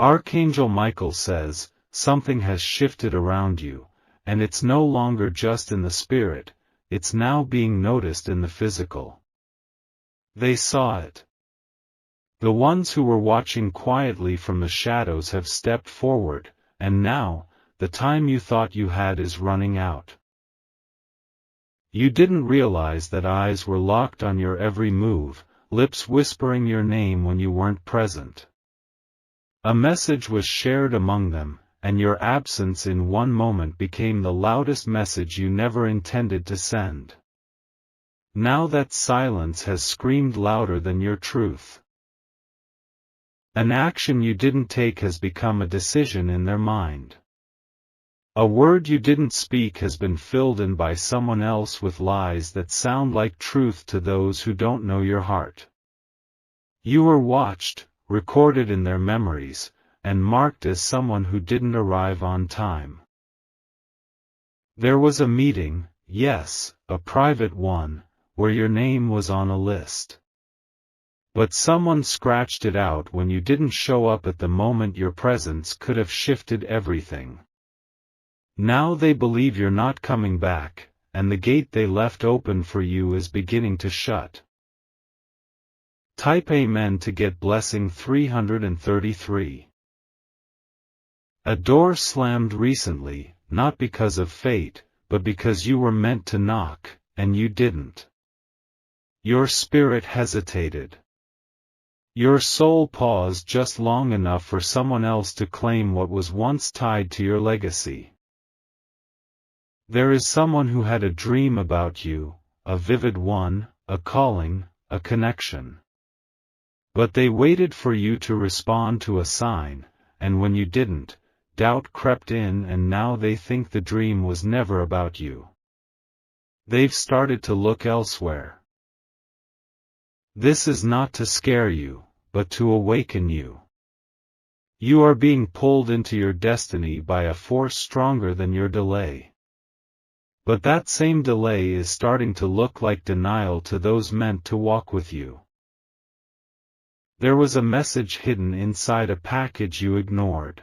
Archangel Michael says, something has shifted around you, and it's no longer just in the spirit, it's now being noticed in the physical. They saw it. The ones who were watching quietly from the shadows have stepped forward, and now, the time you thought you had is running out. You didn't realize that eyes were locked on your every move, lips whispering your name when you weren't present. A message was shared among them, and your absence in one moment became the loudest message you never intended to send. Now that silence has screamed louder than your truth. An action you didn't take has become a decision in their mind. A word you didn't speak has been filled in by someone else with lies that sound like truth to those who don't know your heart. You were watched, recorded in their memories, and marked as someone who didn't arrive on time. There was a meeting, yes, a private one, where your name was on a list. But someone scratched it out when you didn't show up at the moment. Your presence could have shifted everything. Now they believe you're not coming back, and the gate they left open for you is beginning to shut. Type Amen to get blessing 333. A door slammed recently, not because of fate, but because you were meant to knock, and you didn't. Your spirit hesitated. Your soul paused just long enough for someone else to claim what was once tied to your legacy. There is someone who had a dream about you, a vivid one, a calling, a connection. But they waited for you to respond to a sign, and when you didn't, doubt crept in, and now they think the dream was never about you. They've started to look elsewhere. This is not to scare you, but to awaken you. You are being pulled into your destiny by a force stronger than your delay. But that same delay is starting to look like denial to those meant to walk with you. There was a message hidden inside a package you ignored.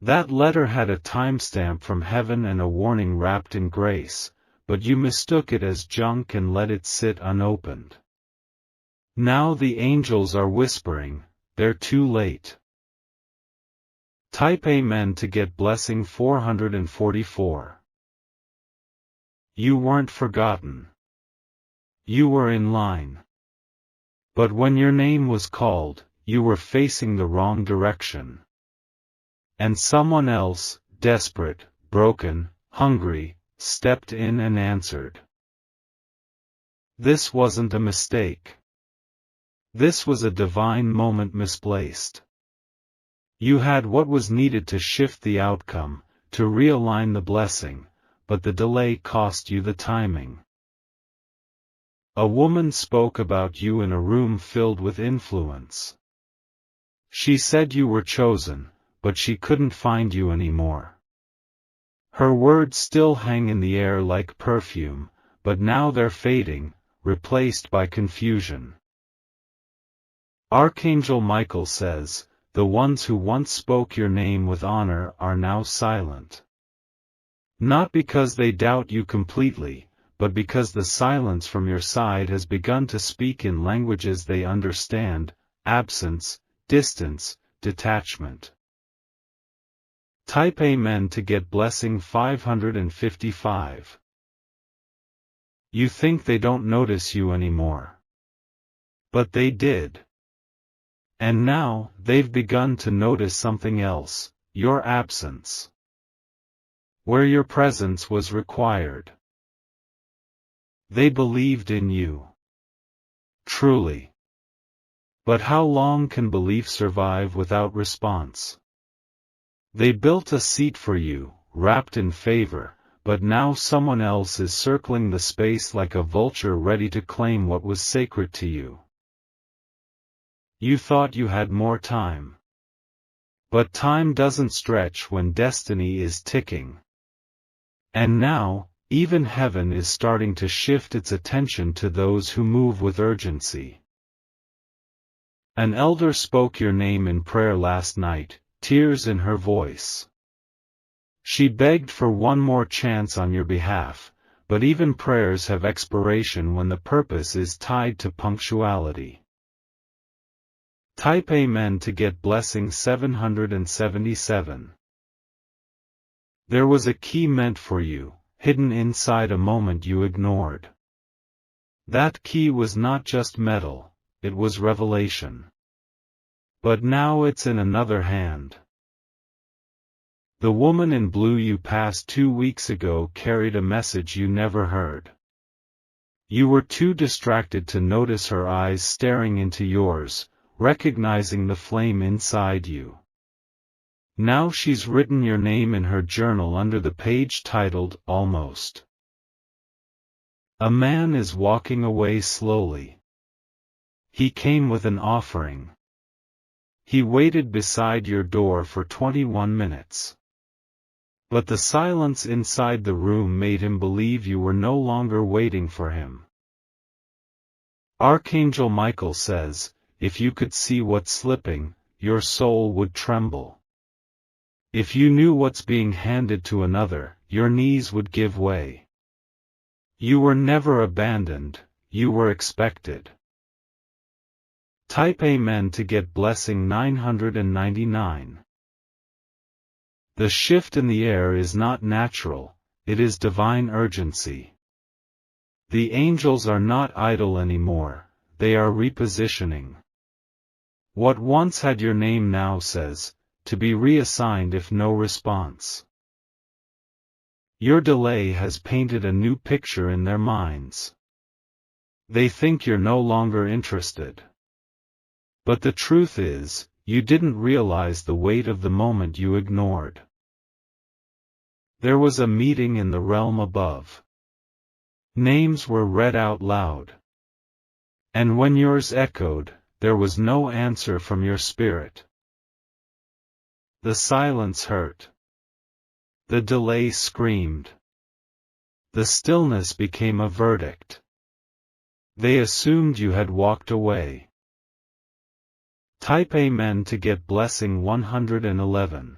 That letter had a timestamp from heaven and a warning wrapped in grace, but you mistook it as junk and let it sit unopened. Now the angels are whispering, they're too late. Type Amen to get blessing 444. You weren't forgotten. You were in line. But when your name was called, you were facing the wrong direction. And someone else, desperate, broken, hungry, stepped in and answered. This wasn't a mistake. This was a divine moment misplaced. You had what was needed to shift the outcome, to realign the blessing, but the delay cost you the timing. A woman spoke about you in a room filled with influence. She said you were chosen, but she couldn't find you anymore. Her words still hang in the air like perfume, but now they're fading, replaced by confusion. Archangel Michael says, the ones who once spoke your name with honor are now silent. Not because they doubt you completely, but because the silence from your side has begun to speak in languages they understand: absence, distance, detachment. Type Amen to get blessing 555. You think they don't notice you anymore. But they did. And now, they've begun to notice something else: your absence. Where your presence was required. They believed in you. Truly. But how long can belief survive without response? They built a seat for you, wrapped in favor, but now someone else is circling the space like a vulture ready to claim what was sacred to you. You thought you had more time. But time doesn't stretch when destiny is ticking. And now, even heaven is starting to shift its attention to those who move with urgency. An elder spoke your name in prayer last night, tears in her voice. She begged for one more chance on your behalf, but even prayers have expiration when the purpose is tied to punctuality. Type Amen to get blessing 777. There was a key meant for you, hidden inside a moment you ignored. That key was not just metal, it was revelation. But now it's in another hand. The woman in blue you passed 2 weeks ago carried a message you never heard. You were too distracted to notice her eyes staring into yours, recognizing the flame inside you. Now she's written your name in her journal under the page titled, Almost. A man is walking away slowly. He came with an offering. He waited beside your door for 21 minutes. But the silence inside the room made him believe you were no longer waiting for him. Archangel Michael says, if you could see what's slipping, your soul would tremble. If you knew what's being handed to another, your knees would give way. You were never abandoned, you were expected. Type Amen to get blessing 999. The shift in the air is not natural, it is divine urgency. The angels are not idle anymore, they are repositioning. What once had your name now says, to be reassigned if no response. Your delay has painted a new picture in their minds. They think you're no longer interested. But the truth is, you didn't realize the weight of the moment you ignored. There was a meeting in the realm above. Names were read out loud. And when yours echoed, there was no answer from your spirit. The silence hurt. The delay screamed. The stillness became a verdict. They assumed you had walked away. Type Amen to get blessing 111.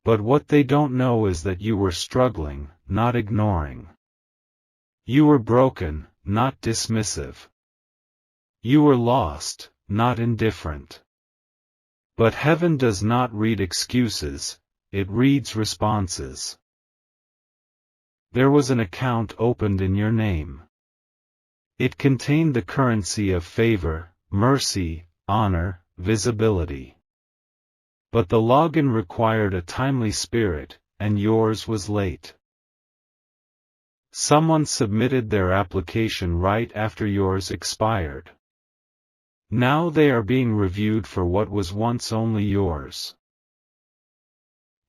But what they don't know is that you were struggling, not ignoring. You were broken, not dismissive. You were lost, not indifferent. But heaven does not read excuses, it reads responses. There was an account opened in your name. It contained the currency of favor, mercy, honor, visibility. But the login required a timely spirit, and yours was late. Someone submitted their application right after yours expired. Now they are being reviewed for what was once only yours.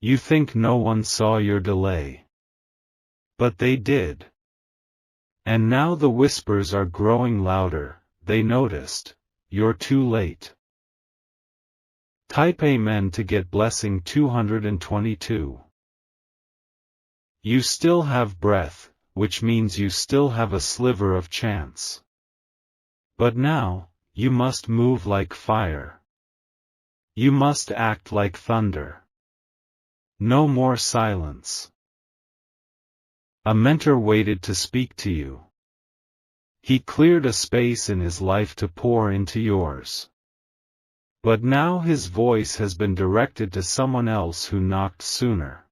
You think no one saw your delay. But they did. And now the whispers are growing louder, they noticed, you're too late. Type Amen to get blessing 222. You still have breath, which means you still have a sliver of chance. But now, you must move like fire. You must act like thunder. No more silence. A mentor waited to speak to you. He cleared a space in his life to pour into yours. But now his voice has been directed to someone else who knocked sooner.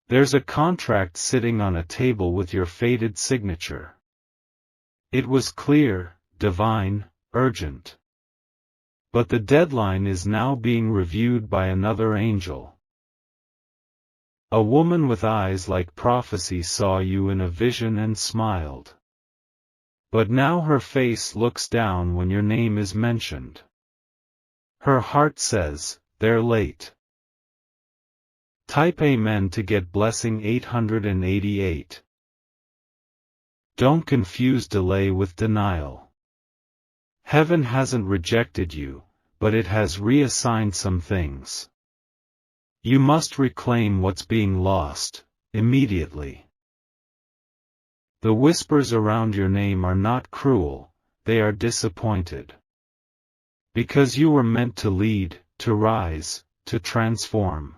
There's a contract sitting on a table with your faded signature. It was clear, divine, urgent. But the deadline is now being reviewed by another angel. A woman with eyes like prophecy saw you in a vision and smiled. But now her face looks down when your name is mentioned. Her heart says, they're late. Type Amen to get blessing 888. Don't confuse delay with denial. Heaven hasn't rejected you, but it has reassigned some things. You must reclaim what's being lost, immediately. The whispers around your name are not cruel, they are disappointed. Because you were meant to lead, to rise, to transform.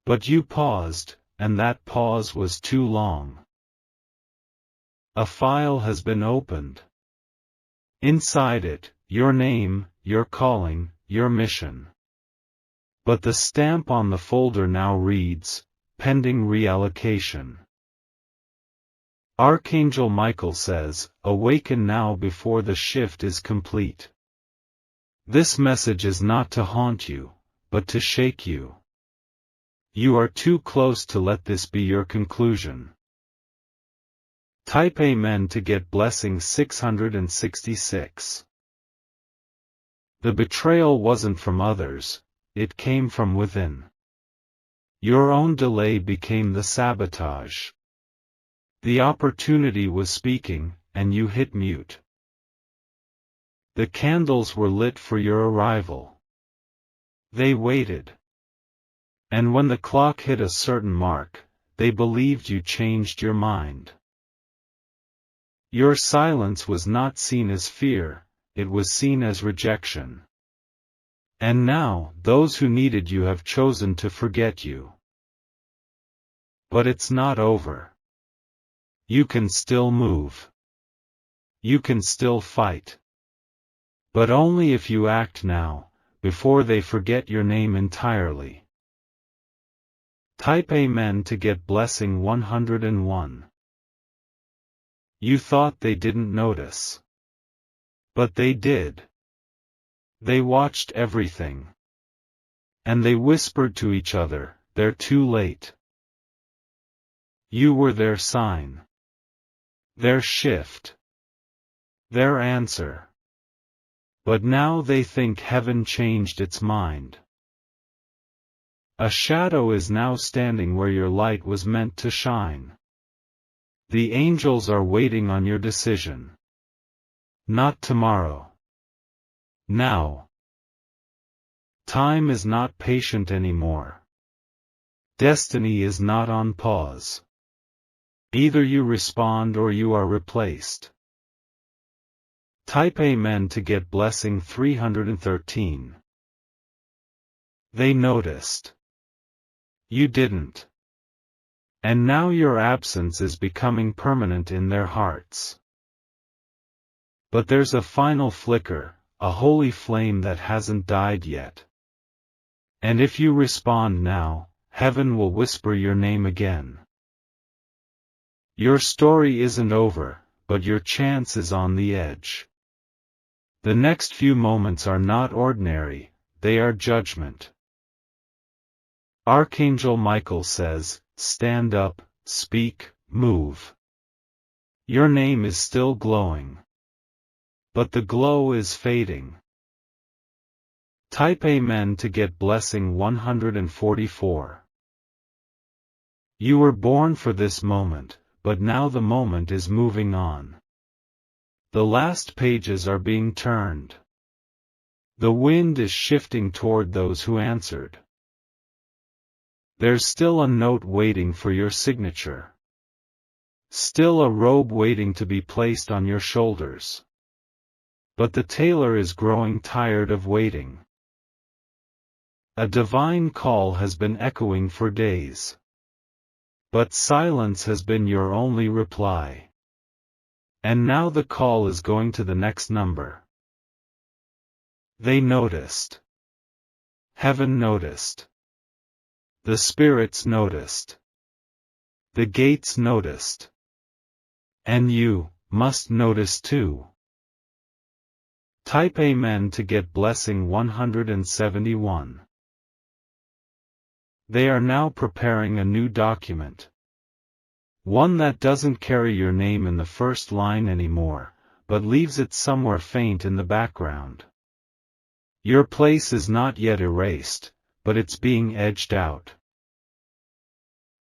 But you paused, and that pause was too long. A file has been opened. Inside it, your name, your calling, your mission. But the stamp on the folder now reads, pending reallocation. Archangel Michael says, awaken now before the shift is complete. This message is not to haunt you, but to shake you. You are too close to let this be your conclusion. Type Amen to get blessing 666. The betrayal wasn't from others, it came from within. Your own delay became the sabotage. The opportunity was speaking, and you hit mute. The candles were lit for your arrival. They waited. And when the clock hit a certain mark, they believed you changed your mind. Your silence was not seen as fear, it was seen as rejection. And now, those who needed you have chosen to forget you. But it's not over. You can still move. You can still fight. But only if you act now, before they forget your name entirely. Type Amen to get blessing 101. You thought they didn't notice. But they did. They watched everything. And they whispered to each other, they're too late. You were their sign. Their shift. Their answer. But now they think heaven changed its mind. A shadow is now standing where your light was meant to shine. The angels are waiting on your decision. Not tomorrow. Now. Time is not patient anymore. Destiny is not on pause. Either you respond or you are replaced. Type Amen to get blessing 313. They noticed. You didn't. And now your absence is becoming permanent in their hearts. But there's a final flicker, a holy flame that hasn't died yet. And if you respond now, heaven will whisper your name again. Your story isn't over, but your chance is on the edge. The next few moments are not ordinary, they are judgment. Archangel Michael says, stand up, speak, move. Your name is still glowing. But the glow is fading. Type Amen to get blessing 144. You were born for this moment, but now the moment is moving on. The last pages are being turned. The wind is shifting toward those who answered. There's still a note waiting for your signature. Still a robe waiting to be placed on your shoulders. But the tailor is growing tired of waiting. A divine call has been echoing for days. But silence has been your only reply. And now the call is going to the next number. They noticed. Heaven noticed. The spirits noticed. The gates noticed. And you must notice too. Type Amen to get blessing 171. They are now preparing a new document. One that doesn't carry your name in the first line anymore, but leaves it somewhere faint in the background. Your place is not yet erased, but it's being edged out.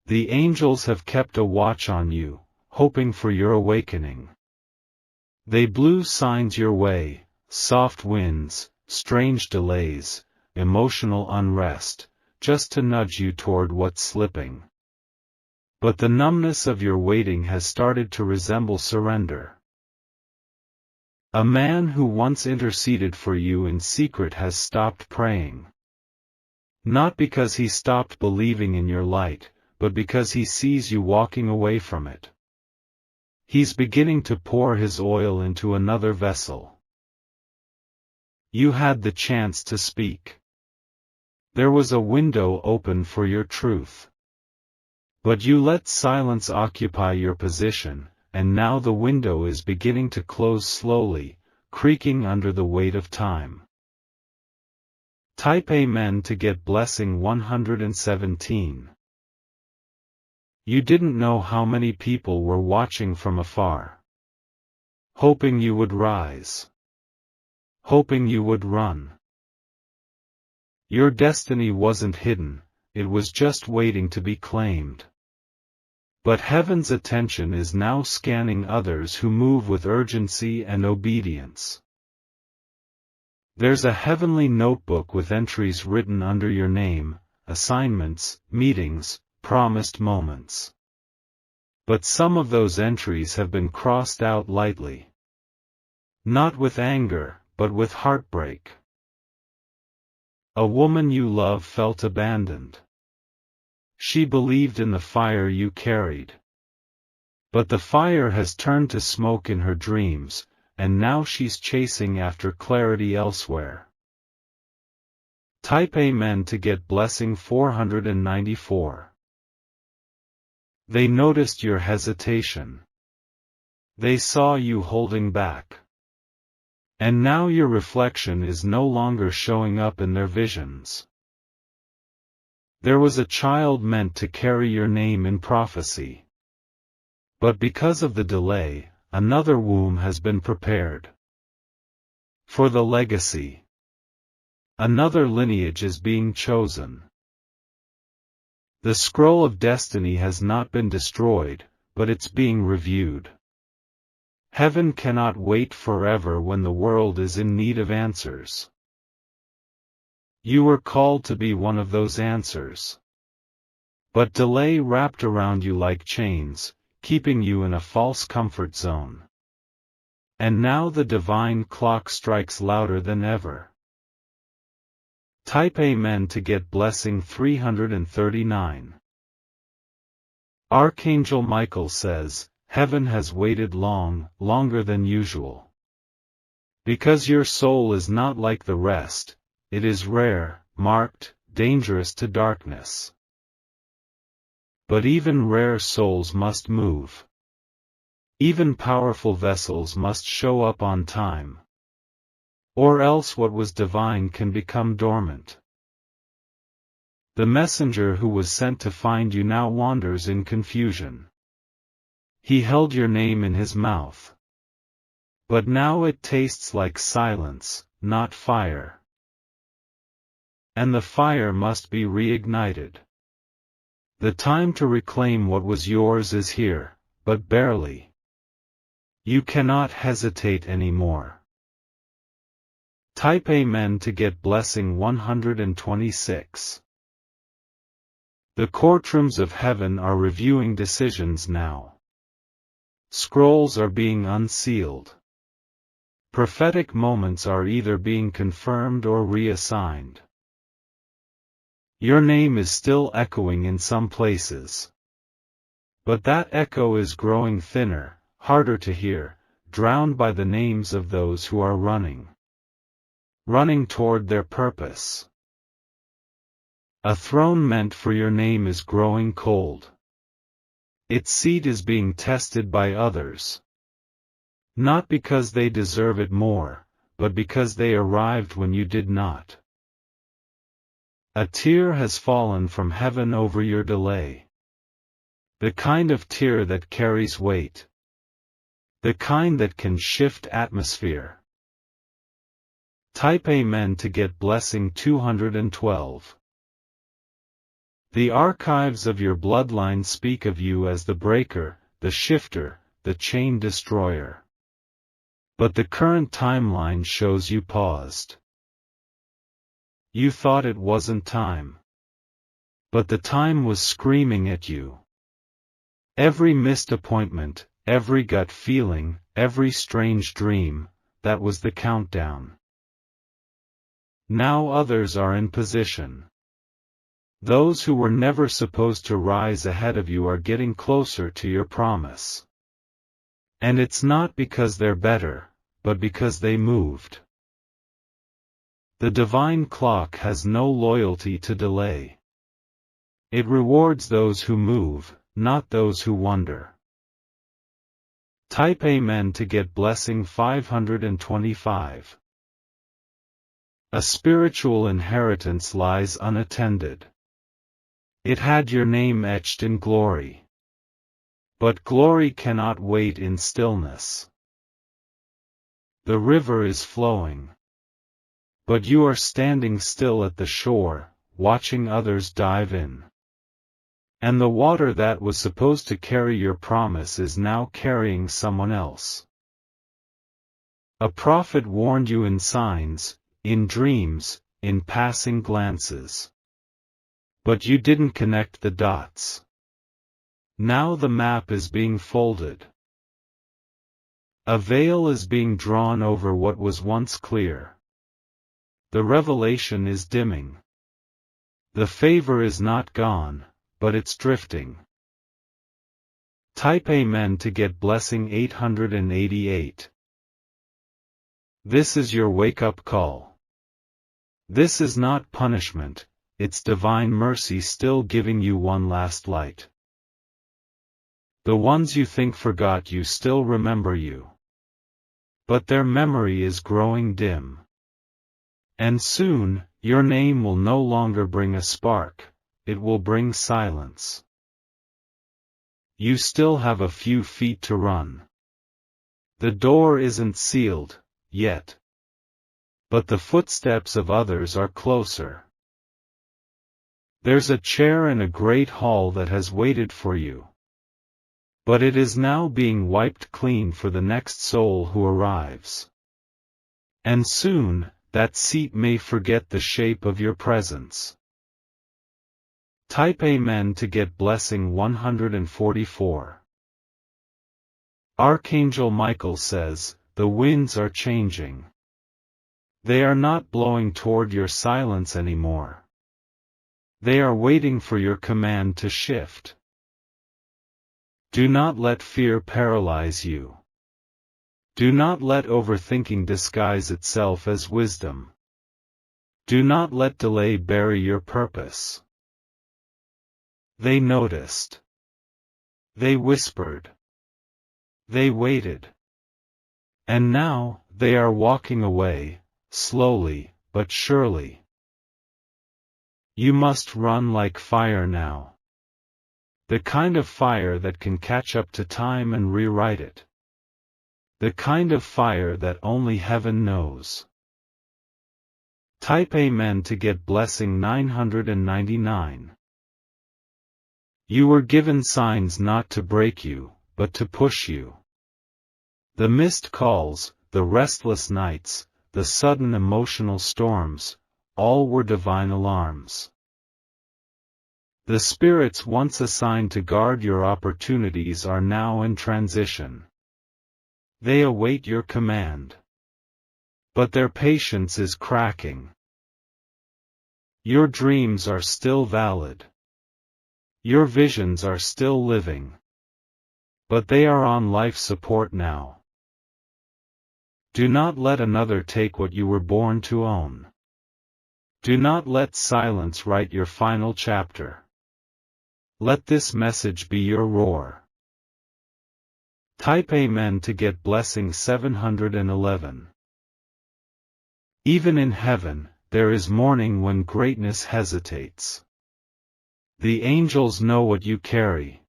The angels have kept a watch on you, hoping for your awakening. They blew signs your way, soft winds, strange delays, emotional unrest, just to nudge you toward what's slipping. But the numbness of your waiting has started to resemble surrender. A man who once interceded for you in secret has stopped praying. Not because he stopped believing in your light, but because he sees you walking away from it. He's beginning to pour his oil into another vessel. You had the chance to speak. There was a window open for your truth. But you let silence occupy your position, and now the window is beginning to close slowly, creaking under the weight of time. Type Amen to get blessing 117. You didn't know how many people were watching from afar. Hoping you would rise. Hoping you would run. Your destiny wasn't hidden, it was just waiting to be claimed. But heaven's attention is now scanning others who move with urgency and obedience. There's a heavenly notebook with entries written under your name, assignments, meetings, promised moments. But some of those entries have been crossed out lightly. Not with anger, but with heartbreak. A woman you love felt abandoned. She believed in the fire you carried. But the fire has turned to smoke in her dreams, and now she's chasing after clarity elsewhere. Type Amen to get blessing 494. They noticed your hesitation. They saw you holding back. And now your reflection is no longer showing up in their visions. There was a child meant to carry your name in prophecy. But because of the delay, another womb has been prepared. For the legacy. Another lineage is being chosen. The scroll of destiny has not been destroyed, but it's being reviewed. Heaven cannot wait forever when the world is in need of answers. You were called to be one of those answers. But delay wrapped around you like chains, keeping you in a false comfort zone. And now the divine clock strikes louder than ever. Type Amen to get blessing 339. Archangel Michael says, Heaven has waited longer than usual. Because your soul is not like the rest, it is rare, marked, dangerous to darkness. But even rare souls must move. Even powerful vessels must show up on time. Or else what was divine can become dormant. The messenger who was sent to find you now wanders in confusion. He held your name in his mouth. But now it tastes like silence, not fire. And the fire must be reignited. The time to reclaim what was yours is here, but barely. You cannot hesitate anymore. Type Amen to get blessing 126. The courtrooms of heaven are reviewing decisions now. Scrolls are being unsealed. Prophetic moments are either being confirmed or reassigned. Your name is still echoing in some places. But that echo is growing thinner, harder to hear, drowned by the names of those who are running. Running toward their purpose. A throne meant for your name is growing cold. Its seat is being tested by others. Not because they deserve it more, but because they arrived when you did not. A tear has fallen from heaven over your delay. The kind of tear that carries weight. The kind that can shift atmosphere. Type Amen to get blessing 212. The archives of your bloodline speak of you as the breaker, the shifter, the chain destroyer. But the current timeline shows you paused. You thought it wasn't time. But the time was screaming at you. Every missed appointment, every gut feeling, every strange dream, that was the countdown. Now others are in position. Those who were never supposed to rise ahead of you are getting closer to your promise. And it's not because they're better, but because they moved. The divine clock has no loyalty to delay. It rewards those who move, not those who wonder. Type Amen to get blessing 525. A spiritual inheritance lies unattended. It had your name etched in glory. But glory cannot wait in stillness. The river is flowing. But you are standing still at the shore, watching others dive in. And the water that was supposed to carry your promise is now carrying someone else. A prophet warned you in signs, in dreams, in passing glances. But you didn't connect the dots. Now the map is being folded. A veil is being drawn over what was once clear. The revelation is dimming. The favor is not gone, but it's drifting. Type Amen to get blessing 888. This is your wake-up call. This is not punishment, it's divine mercy still giving you one last light. The ones you think forgot you still remember you. But their memory is growing dim. And soon, your name will no longer bring a spark, it will bring silence. You still have a few feet to run. The door isn't sealed, yet. But the footsteps of others are closer. There's a chair in a great hall that has waited for you. But it is now being wiped clean for the next soul who arrives. And soon, that seat may forget the shape of your presence. Type Amen to get blessing 144. Archangel Michael says, the winds are changing. They are not blowing toward your silence anymore. They are waiting for your command to shift. Do not let fear paralyze you. Do not let overthinking disguise itself as wisdom. Do not let delay bury your purpose. They noticed. They whispered. They waited. And now, they are walking away, slowly, but surely. You must run like fire now. The kind of fire that can catch up to time and rewrite it. The kind of fire that only heaven knows. Type Amen to get blessing 999. You were given signs not to break you, but to push you. The missed calls, the restless nights, the sudden emotional storms, all were divine alarms. The spirits once assigned to guard your opportunities are now in transition. They await your command. But their patience is cracking. Your dreams are still valid. Your visions are still living. But they are on life support now. Do not let another take what you were born to own. Do not let silence write your final chapter. Let this message be your roar. Type Amen to get blessing 711. Even in heaven, there is mourning when greatness hesitates. The angels know what you carry.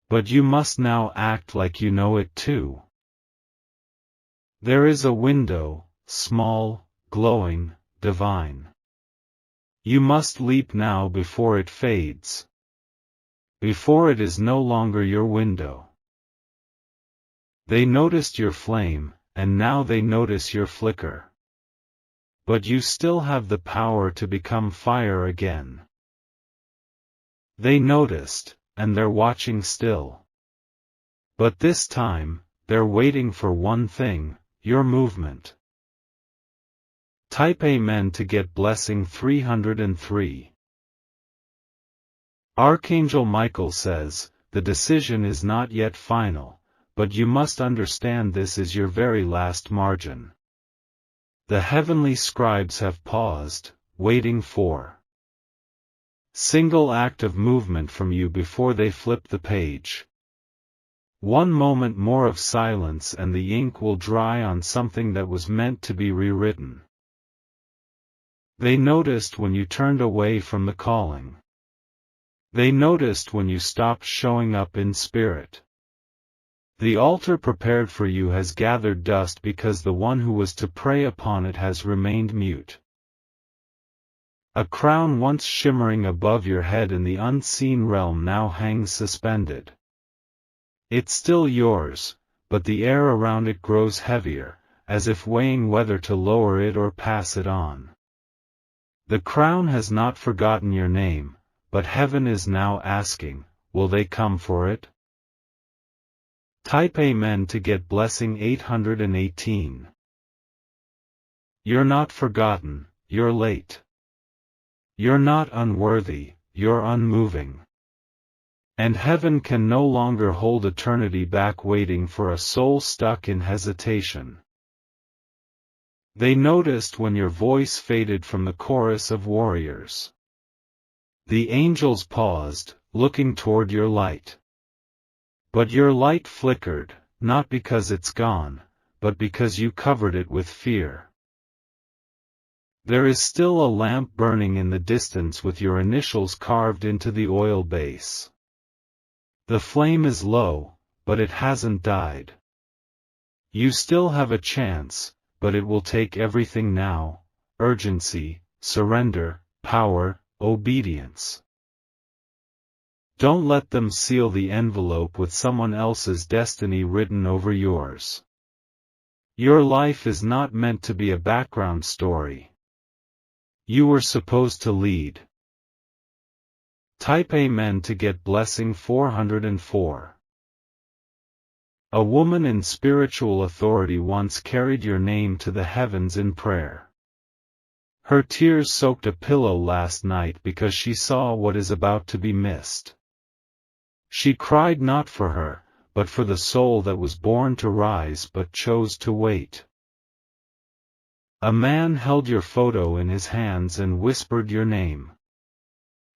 But you must now act like you know it too. There is a window, small, glowing, divine. You must leap now before it fades. Before it is no longer your window. They noticed your flame, and now they notice your flicker. But you still have the power to become fire again. They noticed, and they're watching still. But this time, they're waiting for one thing, your movement. Type Amen to get blessing 303. Archangel Michael says, the decision is not yet final, but you must understand this is your very last margin. The heavenly scribes have paused, waiting for single act of movement from you before they flip the page. One moment more of silence and the ink will dry on something that was meant to be rewritten. They noticed when you turned away from the calling. They noticed when you stopped showing up in spirit. The altar prepared for you has gathered dust because the one who was to pray upon it has remained mute. A crown once shimmering above your head in the unseen realm now hangs suspended. It's still yours, but the air around it grows heavier, as if weighing whether to lower it or pass it on. The crown has not forgotten your name, but heaven is now asking, will they come for it? Type Amen to get blessing 818. You're not forgotten, you're late. You're not unworthy, you're unmoving. And heaven can no longer hold eternity back waiting for a soul stuck in hesitation. They noticed when your voice faded from the chorus of warriors. The angels paused, looking toward your light. But your light flickered, not because it's gone, but because you covered it with fear. There is still a lamp burning in the distance with your initials carved into the oil base. The flame is low, but it hasn't died. You still have a chance, but it will take everything now: urgency, surrender, power, obedience. Don't let them seal the envelope with someone else's destiny written over yours. Your life is not meant to be a background story. You were supposed to lead. Type Amen to get blessing 404. A woman in spiritual authority once carried your name to the heavens in prayer. Her tears soaked a pillow last night because she saw what is about to be missed. She cried not for her, but for the soul that was born to rise but chose to wait. A man held your photo in his hands and whispered your name.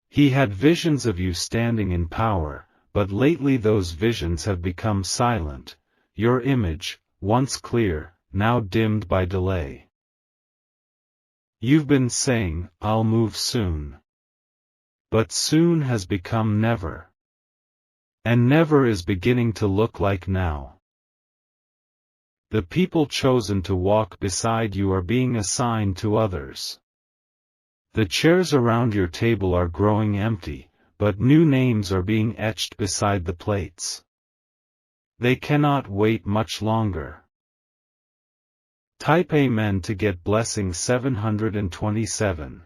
He had visions of you standing in power, but lately those visions have become silent, your image, once clear, now dimmed by delay. You've been saying, I'll move soon. But soon has become never. And never is beginning to look like now. The people chosen to walk beside you are being assigned to others. The chairs around your table are growing empty, but new names are being etched beside the plates. They cannot wait much longer. Type Amen to get blessing 727.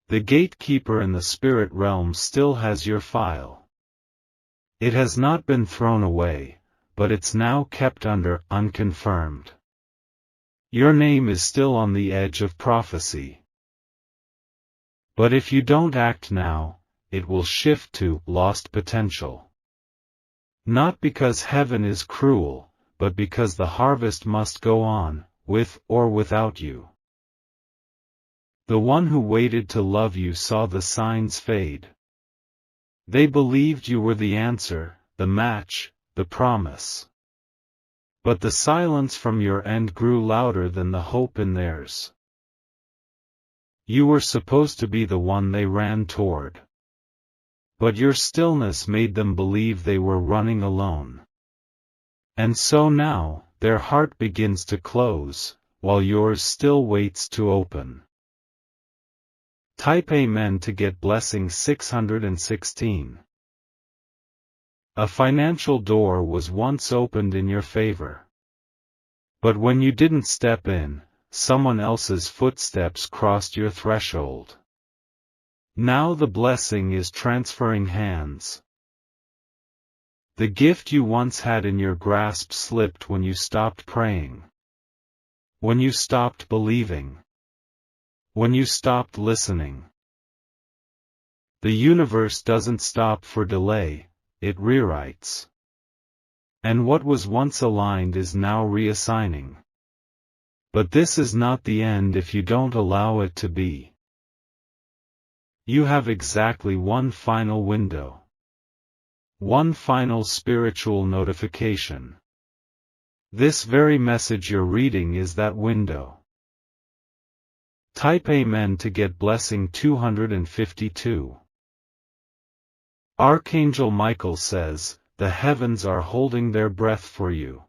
The gatekeeper in the spirit realm still has your file. It has not been thrown away, but it's now kept under unconfirmed. Your name is still on the edge of prophecy. But if you don't act now, it will shift to lost potential. Not because heaven is cruel, but because the harvest must go on, with or without you. The one who waited to love you saw the signs fade. They believed you were the answer, the match, the promise. But the silence from your end grew louder than the hope in theirs. You were supposed to be the one they ran toward. But your stillness made them believe they were running alone. And so now, their heart begins to close, while yours still waits to open. Type Amen to get blessing 616. A financial door was once opened in your favor. But when you didn't step in, someone else's footsteps crossed your threshold. Now the blessing is transferring hands. The gift you once had in your grasp slipped when you stopped praying. When you stopped believing. When you stopped listening. The universe doesn't stop for delay, it rewrites. And what was once aligned is now reassigning. But this is not the end if you don't allow it to be. You have exactly one final window. One final spiritual notification. This very message you're reading is that window. Type Amen to get blessing 252. Archangel Michael says, the heavens are holding their breath for you.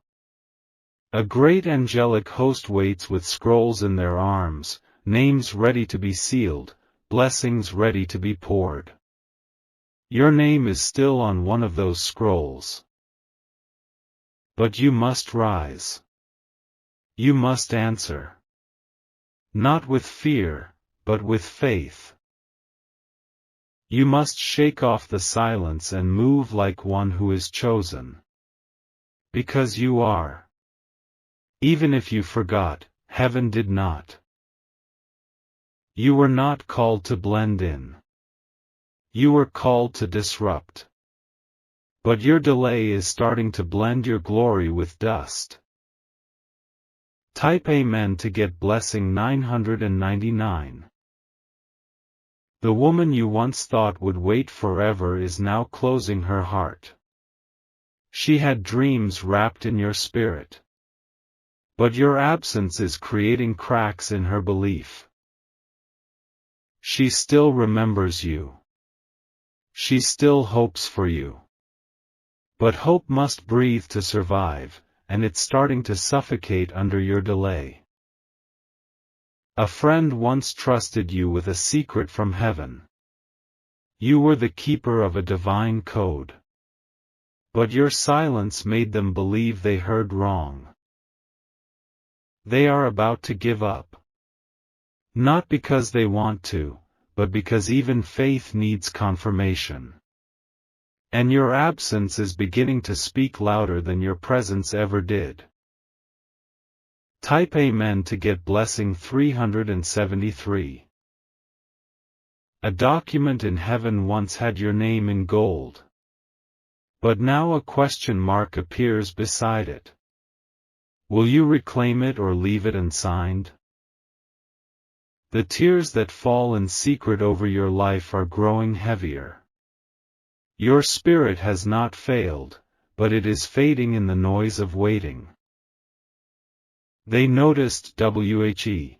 A great angelic host waits with scrolls in their arms, names ready to be sealed, blessings ready to be poured. Your name is still on one of those scrolls. But you must rise. You must answer. Not with fear, but with faith. You must shake off the silence and move like one who is chosen. Because you are. Even if you forgot, heaven did not. You were not called to blend in. You were called to disrupt. But your delay is starting to blend your glory with dust. Type Amen to get blessing 999. The woman you once thought would wait forever is now closing her heart. She had dreams wrapped in your spirit. But your absence is creating cracks in her belief. She still remembers you. She still hopes for you. But hope must breathe to survive, and it's starting to suffocate under your delay. A friend once trusted you with a secret from heaven. You were the keeper of a divine code. But your silence made them believe they heard wrong. They are about to give up. Not because they want to, but because even faith needs confirmation. And your absence is beginning to speak louder than your presence ever did. Type Amen to get blessing 373. A document in heaven once had your name in gold. But now a question mark appears beside it. Will you reclaim it or leave it unsigned? The tears that fall in secret over your life are growing heavier. Your spirit has not failed, but it is fading in the noise of waiting. They noticed WHE